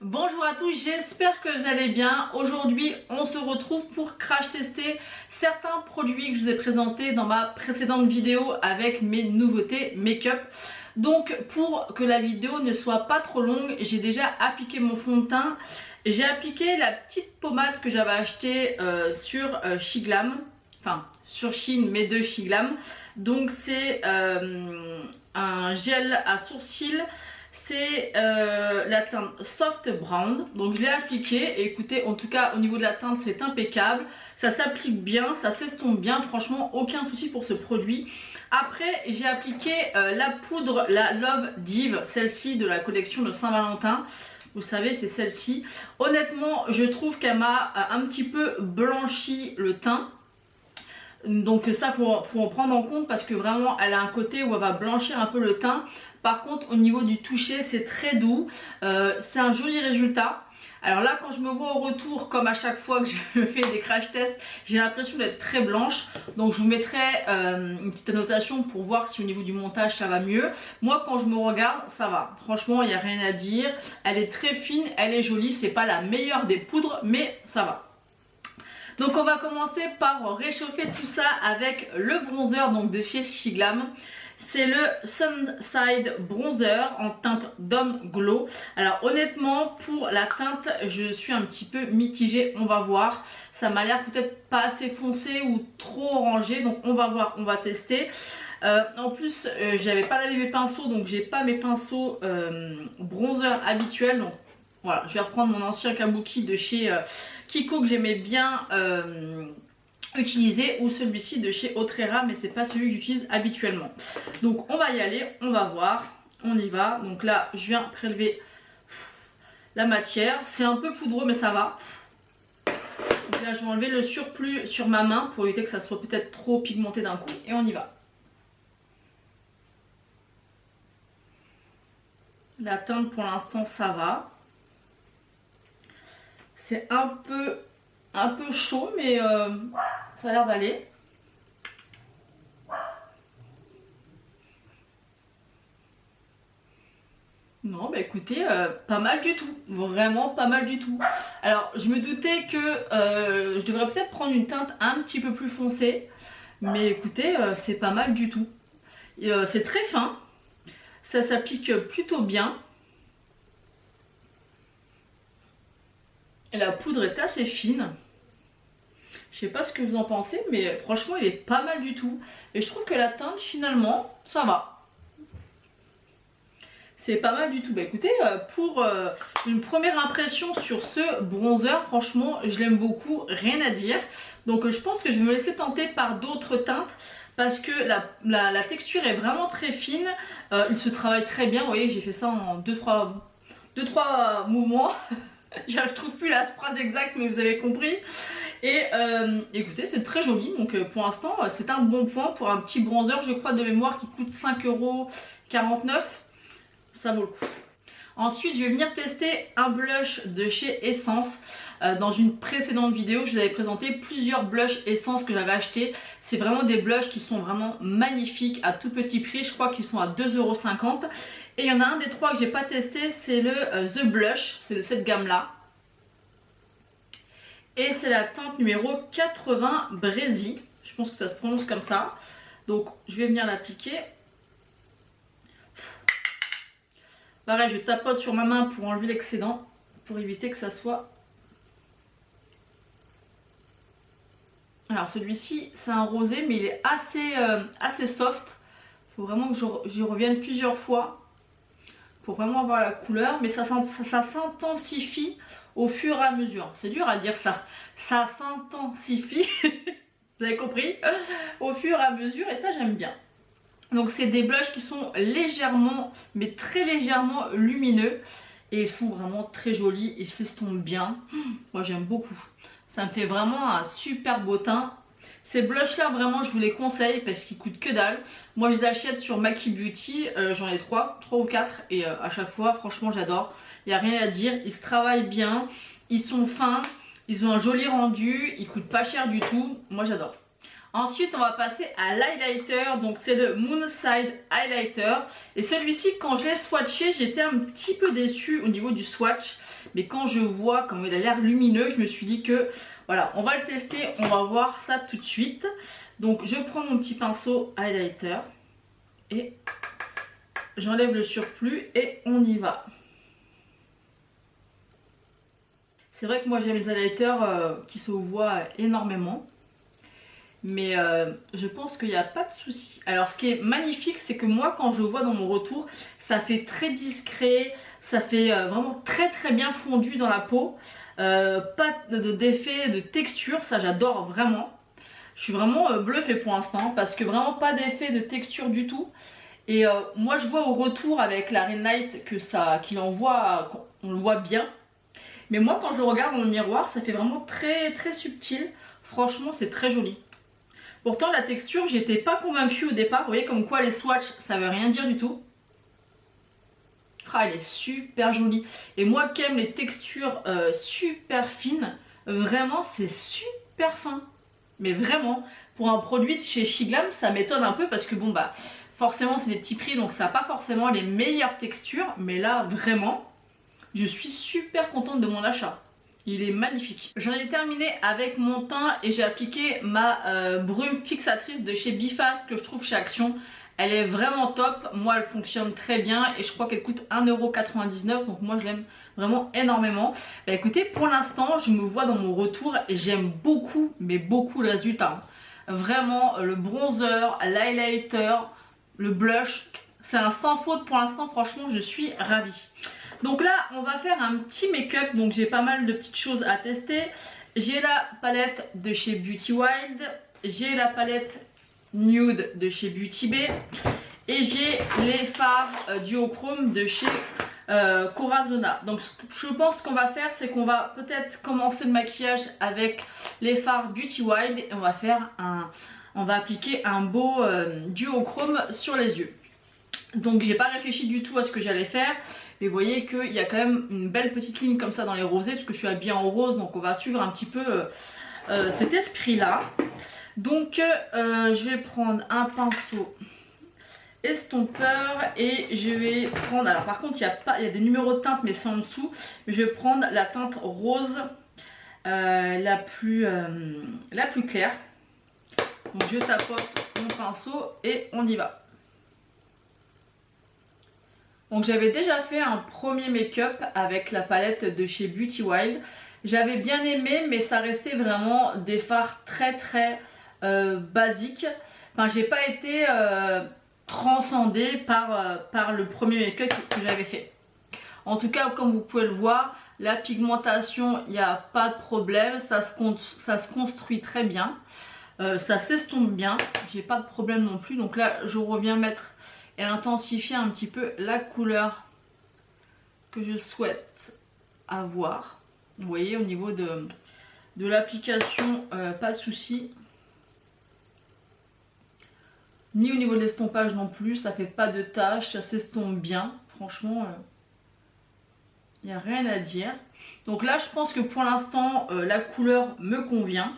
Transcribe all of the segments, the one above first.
Bonjour à tous, j'espère que vous allez bien. Aujourd'hui, on se retrouve pour crash tester certains produits que je vous ai présentés dans ma précédente vidéo avec mes nouveautés make-up. Donc pour que la vidéo ne soit pas trop longue, j'ai déjà appliqué mon fond de teint. J'ai appliqué la petite pommade que j'avais achetée sur Shiglam, enfin sur Shein mais de Shiglam. Donc c'est un gel à sourcils, c'est la teinte Soft Brown. Donc je l'ai appliqué et écoutez, en tout cas au niveau de la teinte c'est impeccable, ça s'applique bien, ça s'estompe bien, franchement aucun souci pour ce produit. Après j'ai appliqué la poudre, la Love Div, celle-ci de la collection de Saint-Valentin. Vous savez, c'est celle-ci. Honnêtement, je trouve qu'elle m'a un petit peu blanchi le teint. Donc ça, faut en prendre en compte parce que vraiment, elle a un côté où elle va blanchir un peu le teint. Par contre, au niveau du toucher, c'est très doux. C'est un joli résultat. Alors là, quand je me vois au retour, comme à chaque fois que je fais des crash tests, j'ai l'impression d'être très blanche. Donc je vous mettrai une petite annotation pour voir si au niveau du montage ça va mieux. Moi, quand je me regarde, ça va. Franchement, il n'y a rien à dire. Elle est très fine, elle est jolie. C'est pas la meilleure des poudres, mais ça va. Donc on va commencer par réchauffer tout ça avec le bronzer donc de chez Shiglam. C'est le Sunside Bronzer en teinte Dome Glow. Alors honnêtement, pour la teinte, je suis un petit peu mitigée, on va voir. Ça m'a l'air peut-être pas assez foncé ou trop orangé, donc on va voir, on va tester. En plus, j'avais pas lavé mes pinceaux, donc j'ai pas mes pinceaux bronzer habituels. Donc voilà, je vais reprendre mon ancien kabuki de chez Kiko que j'aimais bien utiliser, ou celui-ci de chez Otrera, mais c'est pas celui que j'utilise habituellement. Donc on va y aller, on va voir, on y va. Donc là je viens prélever la matière, c'est un peu poudreux mais ça va. Donc là je vais enlever le surplus sur ma main pour éviter que ça soit peut-être trop pigmenté d'un coup, et on y va. La teinte pour l'instant ça va. C'est un peu chaud, mais ça a l'air d'aller. Non, bah écoutez, pas mal du tout. Vraiment pas mal du tout. Alors, je me doutais que je devrais peut-être prendre une teinte un petit peu plus foncée. Mais écoutez, c'est pas mal du tout. C'est très fin. Ça s'applique plutôt bien. Et la poudre est assez fine. Je sais pas ce que vous en pensez, mais franchement il est pas mal du tout. Et je trouve que la teinte finalement ça va. C'est pas mal du tout. Bah écoutez, pour une première impression sur ce bronzer, franchement je l'aime beaucoup, rien à dire. Donc je pense que je vais me laisser tenter par d'autres teintes, parce que la texture est vraiment très fine. Il se travaille très bien, vous voyez, j'ai fait ça en 2-3 mouvements. Je ne trouve plus la phrase exacte, mais vous avez compris. Et écoutez, c'est très joli. Donc pour l'instant, c'est un bon point pour un petit bronzer, je crois, de mémoire, qui coûte 5,49 €. Ça vaut le coup. Ensuite, je vais venir tester un blush de chez Essence. Dans une précédente vidéo, je vous avais présenté plusieurs blushs Essence que j'avais achetés. C'est vraiment des blushs qui sont vraiment magnifiques à tout petit prix. Je crois qu'ils sont à 2,50 €. Et il y en a un des trois que j'ai pas testé, c'est le The Blush, c'est de cette gamme là. Et c'est la teinte numéro 80 Brazy. Je pense que ça se prononce comme ça. Donc je vais venir l'appliquer. Pareil, je tapote sur ma main pour enlever l'excédent, pour éviter que ça soit... Alors celui-ci c'est un rosé, mais il est assez soft. Il faut vraiment que j'y revienne plusieurs fois pour vraiment avoir la couleur, mais ça s'intensifie au fur et à mesure. C'est dur à dire ça. Ça s'intensifie, vous avez compris, au fur et à mesure, et ça j'aime bien. Donc c'est des blushs qui sont légèrement, mais très légèrement lumineux, et ils sont vraiment très jolis, ils s'estompent bien. Moi j'aime beaucoup. Ça me fait vraiment un super beau teint. Ces blushs là vraiment je vous les conseille parce qu'ils coûtent que dalle. Moi je les achète sur Maki Beauty, j'en ai 3 ou 4, et à chaque fois franchement j'adore. Il n'y a rien à dire, ils se travaillent bien, ils sont fins, ils ont un joli rendu, ils coûtent pas cher du tout, moi j'adore. Ensuite, on va passer à l'highlighter. Donc, c'est le Moonside Highlighter. Et celui-ci, quand je l'ai swatché, j'étais un petit peu déçue au niveau du swatch. Mais quand je vois comment il a l'air lumineux, je me suis dit que voilà, on va le tester. On va voir ça tout de suite. Donc, je prends mon petit pinceau highlighter et j'enlève le surplus et on y va. C'est vrai que moi, j'aime les highlighters qui se voient énormément. Mais je pense qu'il n'y a pas de souci. Alors ce qui est magnifique, c'est que moi quand je vois dans mon retour, ça fait très discret, ça fait vraiment très très bien fondu dans la peau. Pas d'effet de texture, ça j'adore vraiment. Je suis vraiment bluffée pour l'instant parce que vraiment pas d'effet de texture du tout. Et moi je vois au retour avec la Ring Light que qu'il envoie, on le voit bien. Mais moi quand je le regarde dans le miroir, ça fait vraiment très très subtil. Franchement c'est très joli. Pourtant la texture j'étais pas convaincue au départ. Vous voyez comme quoi les swatchs ça veut rien dire du tout. Ah, elle est super jolie. Et moi qui aime les textures super fines, vraiment c'est super fin. Mais vraiment, pour un produit de chez Shiglam, ça m'étonne un peu parce que bon bah forcément c'est des petits prix donc ça n'a pas forcément les meilleures textures. Mais là vraiment, je suis super contente de mon achat. Il est magnifique. J'en ai terminé avec mon teint et j'ai appliqué ma brume fixatrice de chez Biface que je trouve chez Action. Elle est vraiment top. Moi elle fonctionne très bien et je crois qu'elle coûte 1,99 € donc moi je l'aime vraiment énormément. Bah écoutez, pour l'instant je me vois dans mon retour et j'aime beaucoup mais beaucoup le résultat. Vraiment le bronzer, l'highlighter, le blush, c'est un sans faute pour l'instant. Franchement je suis ravie. Donc là on va faire un petit make-up, donc j'ai pas mal de petites choses à tester. J'ai la palette de chez Beauty Wild, j'ai la palette nude de chez Beauty Bay et j'ai les fards duochrome de chez Corazona. Donc je pense qu'on va faire c'est qu'on va peut-être commencer le maquillage avec les fards Beauty Wild et on va appliquer un beau duochrome sur les yeux. Donc j'ai pas réfléchi du tout à ce que j'allais faire. Mais vous voyez qu'il y a quand même une belle petite ligne comme ça dans les rosés parce que je suis habillée en rose, donc on va suivre un petit peu cet esprit là. Donc je vais prendre un pinceau estompeur et je vais prendre, alors par contre il y a des numéros de teinte mais c'est en dessous, mais je vais prendre la teinte rose la plus claire. Donc je tapote mon pinceau et on y va. Donc j'avais déjà fait un premier make-up avec la palette de chez Beauty Wild. J'avais bien aimé mais ça restait vraiment des fards très très basiques. Enfin j'ai pas été transcendée par le premier make-up que j'avais fait. En tout cas comme vous pouvez le voir, la pigmentation il n'y a pas de problème. Ça se construit très bien. Ça s'estompe bien. J'ai pas de problème non plus. Donc là je reviens mettre et intensifier un petit peu la couleur que je souhaite avoir. Vous voyez au niveau de l'application pas de souci, ni au niveau de l'estompage non plus, ça fait pas de taches, ça s'estompe bien, franchement il n'y a rien à dire. Donc là je pense que pour l'instant la couleur me convient.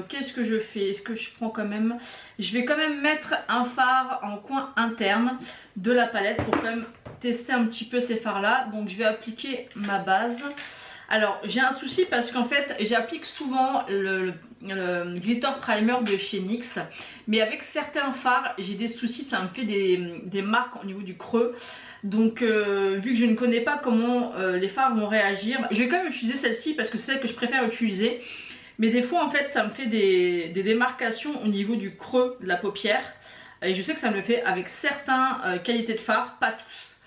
Qu'est-ce que je fais? Est-ce que je prends quand même, je vais quand même mettre un fard en coin interne de la palette pour quand même tester un petit peu ces fards là. Donc je vais appliquer ma base. Alors j'ai un souci parce qu'en fait j'applique souvent le glitter primer de chez NYX, mais avec certains fards j'ai des soucis, ça me fait des marques au niveau du creux. Donc vu que je ne connais pas comment les fards vont réagir, je vais quand même utiliser celle-ci parce que c'est celle que je préfère utiliser. Mais des fois en fait ça me fait des démarcations au niveau du creux de la paupière. Et je sais que ça me le fait avec certains qualités de fards, pas tous.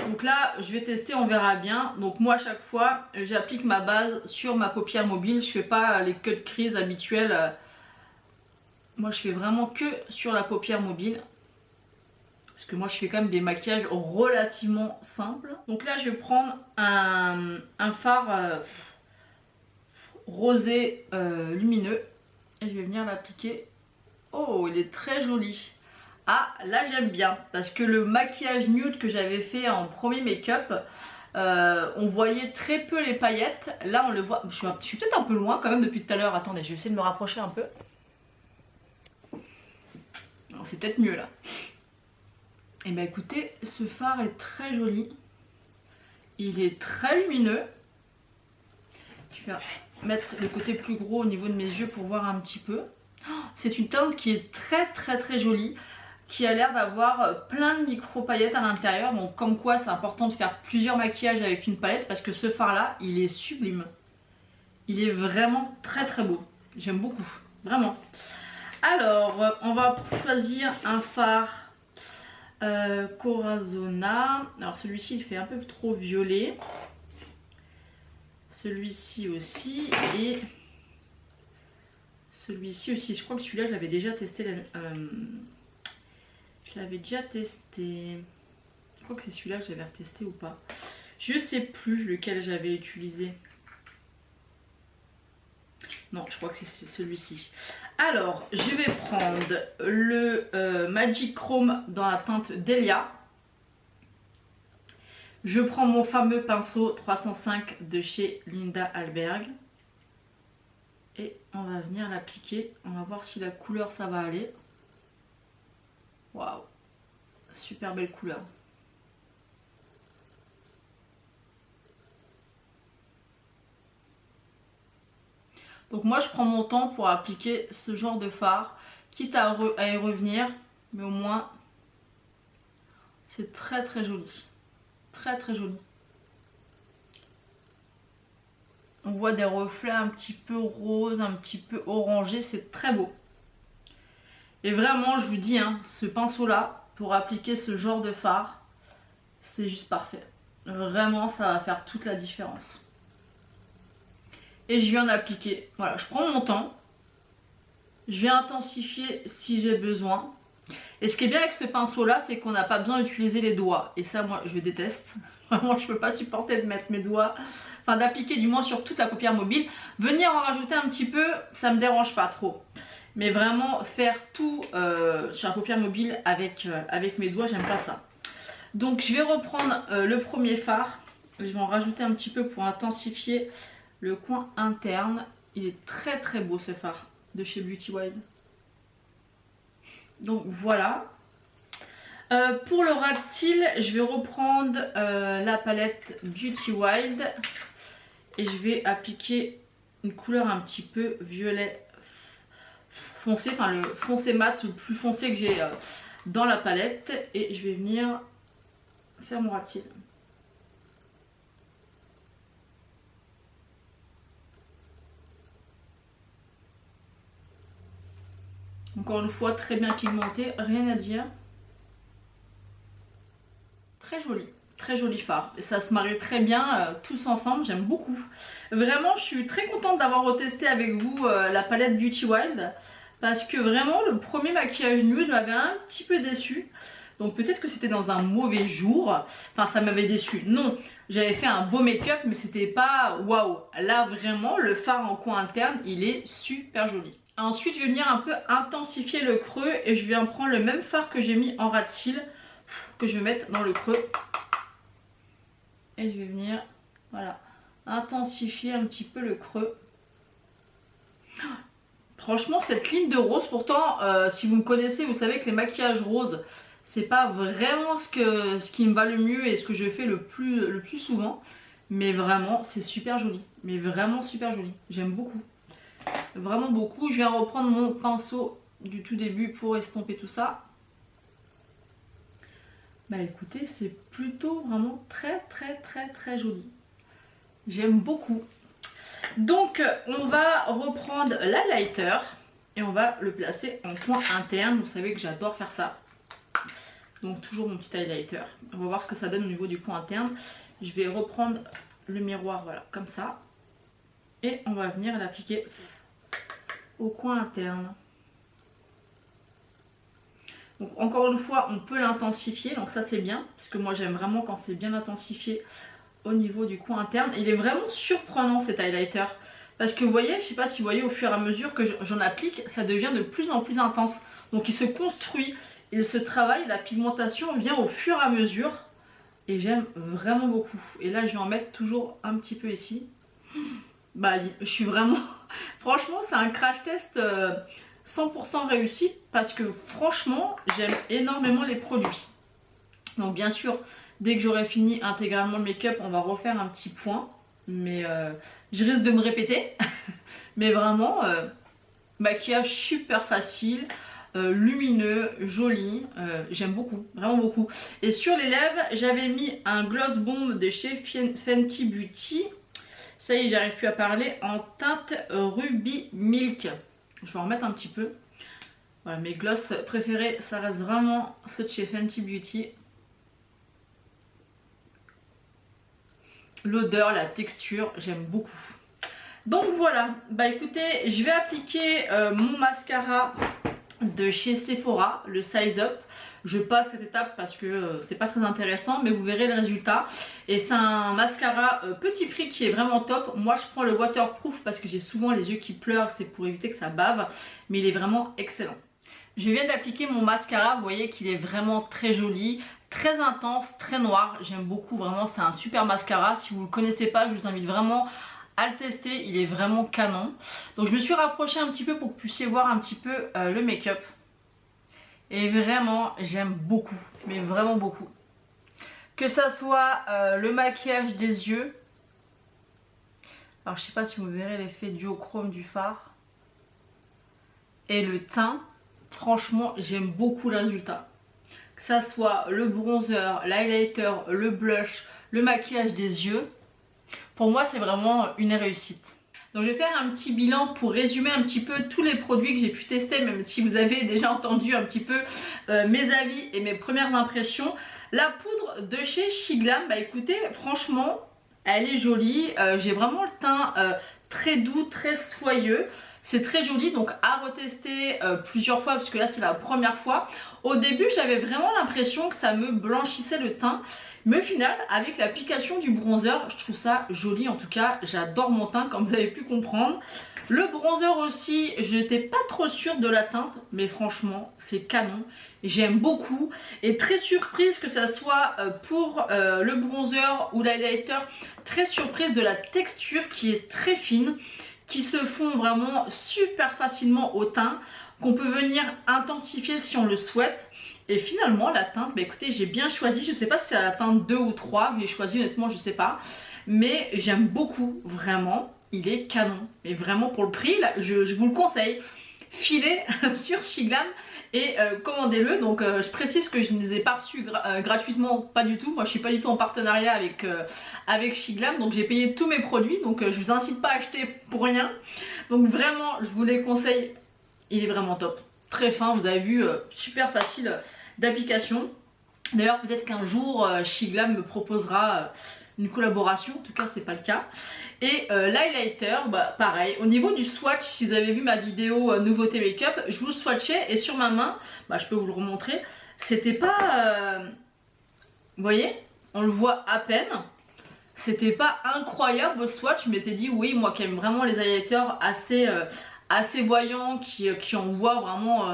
Donc là je vais tester, on verra bien. Donc moi à chaque fois j'applique ma base sur ma paupière mobile. Je fais pas les cut crease habituels. Moi je fais vraiment que sur la paupière mobile. Parce que moi je fais quand même des maquillages relativement simples. Donc là je vais prendre un fard rosé lumineux. Et je vais venir l'appliquer. Oh il est très joli. Ah là j'aime bien. Parce que le maquillage nude que j'avais fait en premier make-up, on voyait très peu les paillettes. Là on le voit, je suis peut-être un peu loin quand même depuis tout à l'heure. Attendez, je vais essayer de me rapprocher un peu. C'est peut-être mieux là. Et bah écoutez, ce fard est très joli. Il est très lumineux. Je vais mettre le côté plus gros au niveau de mes yeux pour voir un petit peu. C'est une teinte qui est très jolie, qui a l'air d'avoir plein de micro paillettes à l'intérieur. Donc comme quoi c'est important de faire plusieurs maquillages avec une palette, parce que ce fard là il est sublime. Il est vraiment très beau. J'aime beaucoup, vraiment. Alors on va choisir un fard Corazona. Alors celui-ci il fait un peu trop violet. Celui-ci aussi. Et celui-ci aussi. Je crois que celui-là je l'avais déjà testé. Je l'avais déjà testé. Je crois que c'est celui-là que j'avais retesté ou pas. Je sais plus lequel j'avais utilisé. Non, je crois que c'est celui-ci. Alors, je vais prendre le Magic Chrome dans la teinte Delia. Je prends mon fameux pinceau 305 de chez Linda Alberg. Et on va venir l'appliquer. On va voir si la couleur ça va aller. Waouh, super belle couleur. Donc moi je prends mon temps pour appliquer ce genre de fard, quitte à y revenir, mais au moins c'est très joli. Très joli. On voit des reflets un petit peu rose, un petit peu orangé, c'est très beau. Et vraiment je vous dis, hein, ce pinceau là, pour appliquer ce genre de fard, c'est juste parfait. Vraiment ça va faire toute la différence. Et je viens d'appliquer. Voilà, je prends mon temps. Je vais intensifier si j'ai besoin. Et ce qui est bien avec ce pinceau là, c'est qu'on n'a pas besoin d'utiliser les doigts. Et ça moi je déteste. Vraiment je peux pas supporter de mettre mes doigts. Enfin d'appliquer du moins sur toute la paupière mobile. Venir en rajouter un petit peu, ça me dérange pas trop. Mais vraiment faire tout sur la paupière mobile avec mes doigts, j'aime pas ça. Donc je vais reprendre le premier fard. Je vais en rajouter un petit peu pour intensifier le coin interne. Il est très beau ce fard de chez Beauty Wild. Donc voilà. Pour le ras de cils, je vais reprendre la palette Beauty Wild. Et je vais appliquer une couleur un petit peu violet foncé. Enfin le foncé mat le plus foncé que j'ai dans la palette. Et je vais venir faire mon ras de cils. Encore une fois, très bien pigmenté, rien à dire. Très joli fard. Et ça se marie très bien tous ensemble, j'aime beaucoup. Vraiment, je suis très contente d'avoir retesté avec vous la palette Beauty Wild. Parce que vraiment, le premier maquillage nude m'avait un petit peu déçu. Donc peut-être que c'était dans un mauvais jour. Enfin, ça m'avait déçu. Non, j'avais fait un beau make-up, mais c'était pas waouh. Là, vraiment, le fard en coin interne, il est super joli. Ensuite, je vais venir un peu intensifier le creux et je viens prendre le même fard que j'ai mis en ras de cils, que je vais mettre dans le creux. Et je vais venir, voilà, intensifier un petit peu le creux. Franchement, cette ligne de rose, pourtant, si vous me connaissez, vous savez que les maquillages roses, c'est pas vraiment ce qui me va le mieux et ce que je fais le plus souvent. Mais vraiment, c'est super joli. Mais vraiment super joli. J'aime beaucoup. Vraiment beaucoup. Je viens reprendre mon pinceau du tout début pour estomper tout ça. Bah écoutez, c'est plutôt vraiment très joli. J'aime beaucoup. Donc on va reprendre l'highlighter et on va le placer en coin interne. Vous savez que j'adore faire ça. Donc toujours mon petit highlighter. On va voir ce que ça donne au niveau du coin interne. Je vais reprendre le miroir, voilà, comme ça. Et on va venir l'appliquer au coin interne. Donc encore une fois, on peut l'intensifier, donc ça c'est bien, parce que moi j'aime vraiment quand c'est bien intensifié au niveau du coin interne. Il est vraiment surprenant cet highlighter, parce que vous voyez, je sais pas si vous voyez, au fur et à mesure que j'en applique, ça devient de plus en plus intense. Donc il se construit, il se travaille, la pigmentation vient au fur et à mesure et j'aime vraiment beaucoup. Et là je vais en mettre toujours un petit peu ici. Bah je suis vraiment... Franchement c'est un crash test 100% réussi parce que franchement j'aime énormément les produits. Donc bien sûr dès que j'aurai fini intégralement le make-up on va refaire un petit point. Mais je risque de me répéter. Mais vraiment maquillage super facile, lumineux, joli, j'aime beaucoup, vraiment beaucoup. Et sur les lèvres j'avais mis un gloss bomb de chez Fenty Beauty. Ça y est j'arrive plus à parler, en teinte Ruby Milk. Je vais en remettre un petit peu. Voilà, mes gloss préférés ça reste vraiment ceux de chez Fenty Beauty. L'odeur, la texture, j'aime beaucoup. Donc voilà, bah écoutez, je vais appliquer mon mascara de chez Sephora, le Size Up. Je passe cette étape parce que c'est pas très intéressant, mais vous verrez le résultat. Et c'est un mascara petit prix qui est vraiment top. Moi je prends le waterproof parce que j'ai souvent les yeux qui pleurent, c'est pour éviter que ça bave, mais il est vraiment excellent. Je viens d'appliquer mon mascara, vous voyez qu'il est vraiment très joli, très intense, très noir. J'aime beaucoup, vraiment c'est un super mascara. Si vous ne le connaissez pas, je vous invite vraiment à le tester, il est vraiment canon. Donc je me suis rapprochée un petit peu pour que vous puissiez voir un petit peu le make-up. Et vraiment j'aime beaucoup, mais vraiment beaucoup. Que ça soit le maquillage des yeux. Alors je sais pas si vous verrez l'effet duochrome du fard. Et le teint, franchement j'aime beaucoup le résultat. Que ça soit le bronzer, l'highlighter, le blush, le maquillage des yeux. Pour moi c'est vraiment une réussite. Donc je vais faire un petit bilan pour résumer un petit peu tous les produits que j'ai pu tester, même si vous avez déjà entendu un petit peu mes avis et mes premières impressions. La poudre de chez Shiglam, bah écoutez franchement elle est jolie, j'ai vraiment le teint très doux, très soyeux. C'est très joli, donc à retester plusieurs fois parce que là c'est la première fois. Au début j'avais vraiment l'impression que ça me blanchissait le teint. Mais au final, avec l'application du bronzer, je trouve ça joli. En tout cas, j'adore mon teint comme vous avez pu comprendre. Le bronzer aussi, je n'étais pas trop sûre de la teinte. Mais franchement, c'est canon. J'aime beaucoup. Et très surprise que ça soit pour le bronzer ou l'highlighter. Très surprise de la texture qui est très fine. Qui se fond vraiment super facilement au teint. Qu'on peut venir intensifier si on le souhaite. Et finalement la teinte, bah écoutez j'ai bien choisi, je sais pas si c'est la teinte 2 ou 3 que j'ai choisi, honnêtement je sais pas. Mais j'aime beaucoup, vraiment, il est canon. Et vraiment pour le prix, là, je vous le conseille, filez sur Shiglam et commandez-le. Donc je précise que je ne les ai pas reçus gratuitement, pas du tout. Moi je suis pas du tout en partenariat avec Shiglam, donc j'ai payé tous mes produits. Donc je vous incite pas à acheter pour rien. Donc vraiment je vous les conseille, il est vraiment top. Très fin, vous avez vu, super facile d'application. D'ailleurs peut-être qu'un jour Shiglam me proposera une collaboration, en tout cas c'est pas le cas. Et l'highlighter, bah pareil, au niveau du swatch, si vous avez vu ma vidéo nouveauté make-up, je vous le swatchais et sur ma main, bah je peux vous le remontrer, c'était pas, vous voyez, on le voit à peine. C'était pas incroyable au swatch, je m'étais dit oui, moi qui aime vraiment les highlighters assez voyants, qui envoient vraiment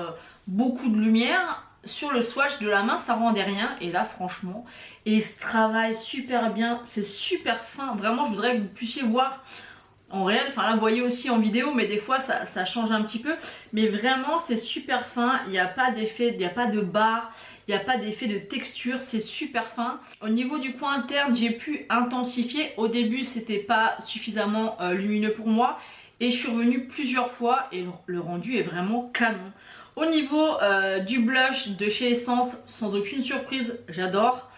beaucoup de lumière. Sur le swatch de la main ça rendait rien et là franchement il se travaille super bien, c'est super fin, vraiment je voudrais que vous puissiez voir en réel, enfin là vous voyez aussi en vidéo mais des fois ça change un petit peu, mais vraiment c'est super fin, il n'y a pas d'effet, il n'y a pas de barre, il n'y a pas d'effet de texture, c'est super fin. Au niveau du coin interne j'ai pu intensifier, au début c'était pas suffisamment lumineux pour moi et je suis revenue plusieurs fois et le rendu est vraiment canon. Au niveau du blush de chez Essence, sans aucune surprise, j'adore.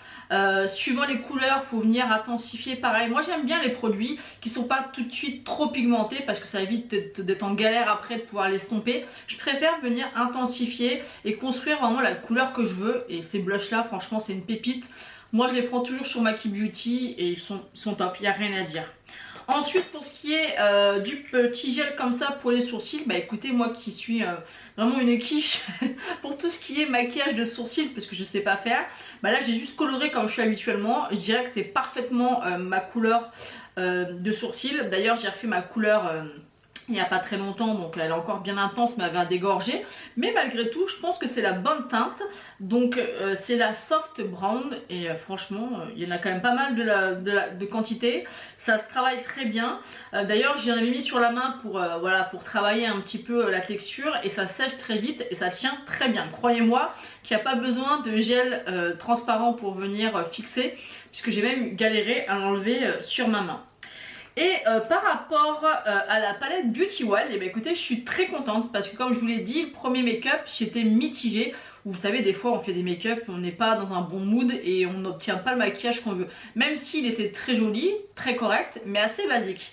Suivant les couleurs, faut venir intensifier pareil. Moi j'aime bien les produits qui sont pas tout de suite trop pigmentés parce que ça évite d'être en galère après de pouvoir les estomper. Je préfère venir intensifier et construire vraiment la couleur que je veux. Et ces blushs là franchement c'est une pépite. Moi je les prends toujours sur Maki Beauty et ils sont top, il n'y a rien à dire. Ensuite pour ce qui est du petit gel comme ça pour les sourcils, bah écoutez moi qui suis vraiment une quiche pour tout ce qui est maquillage de sourcils parce que je sais pas faire, bah là j'ai juste coloré comme je suis habituellement, je dirais que c'est parfaitement ma couleur de sourcils. D'ailleurs j'ai refait ma couleur il n'y a pas très longtemps, donc elle est encore bien intense mais elle va dégorger, mais malgré tout je pense que c'est la bonne teinte. Donc c'est la soft brown et franchement il y en a quand même pas mal de quantité, ça se travaille très bien. D'ailleurs j'en avais mis sur la main pour, voilà, pour travailler un petit peu la texture, et ça sèche très vite et ça tient très bien. Croyez-moi qu'il n'y a pas besoin de gel transparent pour venir fixer, puisque j'ai même galéré à l'enlever sur ma main. Et par rapport à la palette Beauty Wild, et écoutez, je suis très contente parce que comme je vous l'ai dit, le premier make-up j'étais mitigée. Vous savez, des fois on fait des make-up, on n'est pas dans un bon mood et on n'obtient pas le maquillage qu'on veut. Même s'il était très joli, très correct, mais assez basique.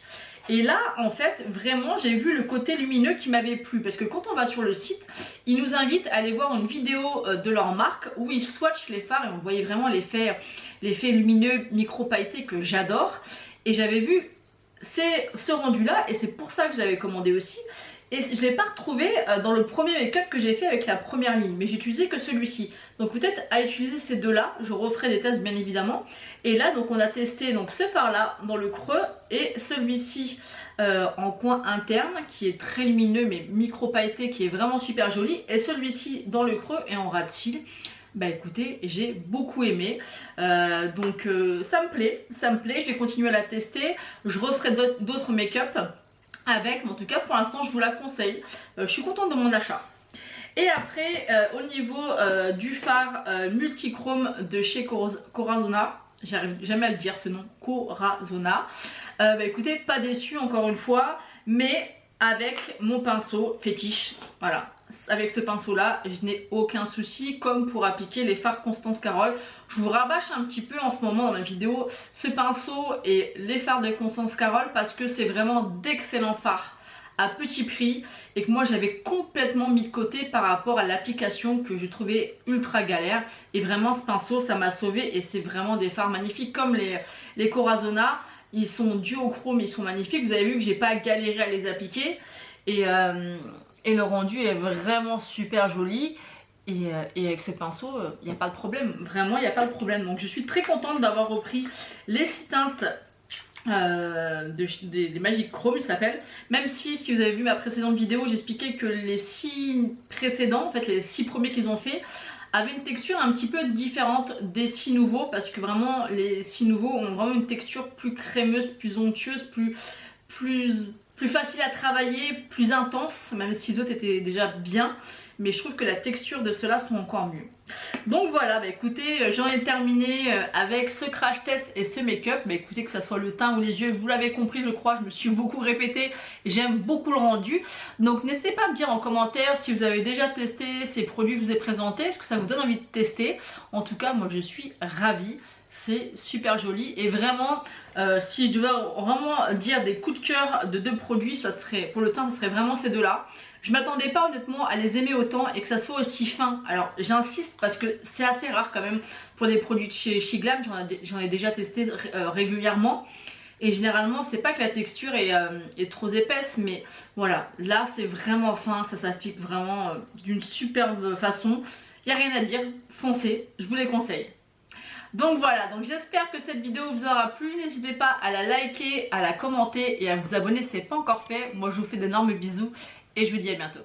Et là en fait vraiment j'ai vu le côté lumineux qui m'avait plu, parce que quand on va sur le site ils nous invitent à aller voir une vidéo de leur marque où ils swatchent les fards et on voyait vraiment l'effet lumineux micro pailleté que j'adore. Et j'avais vu ce rendu là et c'est pour ça que j'avais commandé aussi, et je ne l'ai pas retrouvé dans le premier make-up que j'ai fait avec la première ligne, mais j'ai utilisé que celui-ci. Donc peut-être à utiliser ces deux là, je referai des tests bien évidemment. Et là donc on a testé donc ce fard là dans le creux et celui-ci en coin interne qui est très lumineux mais micro pailleté, qui est vraiment super joli, et celui-ci dans le creux et en ras de cils. Bah écoutez, j'ai beaucoup aimé, donc ça me plaît, je vais continuer à la tester, je referai d'autres make-up avec, mais en tout cas pour l'instant je vous la conseille, je suis contente de mon achat. Et après au niveau du fard multichrome de chez Corazona, j'arrive jamais à le dire ce nom, Corazona, bah écoutez, pas déçu encore une fois, mais avec mon pinceau fétiche, voilà. Avec ce pinceau là je n'ai aucun souci, comme pour appliquer les fards Constance Carole. Je vous rabâche un petit peu en ce moment dans ma vidéo ce pinceau et les fards de Constance Carole parce que c'est vraiment d'excellents fards à petit prix et que moi j'avais complètement mis de côté par rapport à l'application que je trouvais ultra galère. Et vraiment ce pinceau ça m'a sauvé, et c'est vraiment des fards magnifiques comme les Corazona. Ils sont duochrome, ils sont magnifiques. Vous avez vu que j'ai pas galéré à les appliquer, et le rendu est vraiment super joli. Et avec ce pinceau, il n'y a pas de problème. Vraiment, il n'y a pas de problème. Donc je suis très contente d'avoir repris les 6 teintes des Magic Chrome, il s'appelle. Même si vous avez vu ma précédente vidéo, j'expliquais que les 6 précédents, en fait les 6 premiers qu'ils ont fait, avaient une texture un petit peu différente des 6 nouveaux. Parce que vraiment, les 6 nouveaux ont vraiment une texture plus crémeuse, plus onctueuse, plus facile à travailler, plus intense, même si les autres étaient déjà bien, mais je trouve que la texture de ceux-là sont encore mieux. Donc voilà, bah écoutez, j'en ai terminé avec ce crash test et ce make-up. Bah écoutez, que ça soit le teint ou les yeux, vous l'avez compris je crois, je me suis beaucoup répétée, j'aime beaucoup le rendu. Donc n'hésitez pas à me dire en commentaire si vous avez déjà testé ces produits que je vous ai présentés, est-ce que ça vous donne envie de tester. En tout cas moi je suis ravie. C'est super joli, et vraiment si je devais vraiment dire des coups de cœur de 2 produits, ça serait, pour le teint ça serait vraiment ces deux là. Je m'attendais pas honnêtement à les aimer autant et que ça soit aussi fin. Alors j'insiste parce que c'est assez rare quand même pour des produits de chez Glam, j'en ai déjà testé régulièrement. Et généralement c'est pas que la texture est trop épaisse, mais voilà, là c'est vraiment fin, ça s'applique vraiment d'une superbe façon. Il n'y a rien à dire, foncez, je vous les conseille. Donc voilà, donc j'espère que cette vidéo vous aura plu. N'hésitez pas à la liker, à la commenter et à vous abonner si ce n'est pas encore fait. Moi je vous fais d'énormes bisous et je vous dis à bientôt.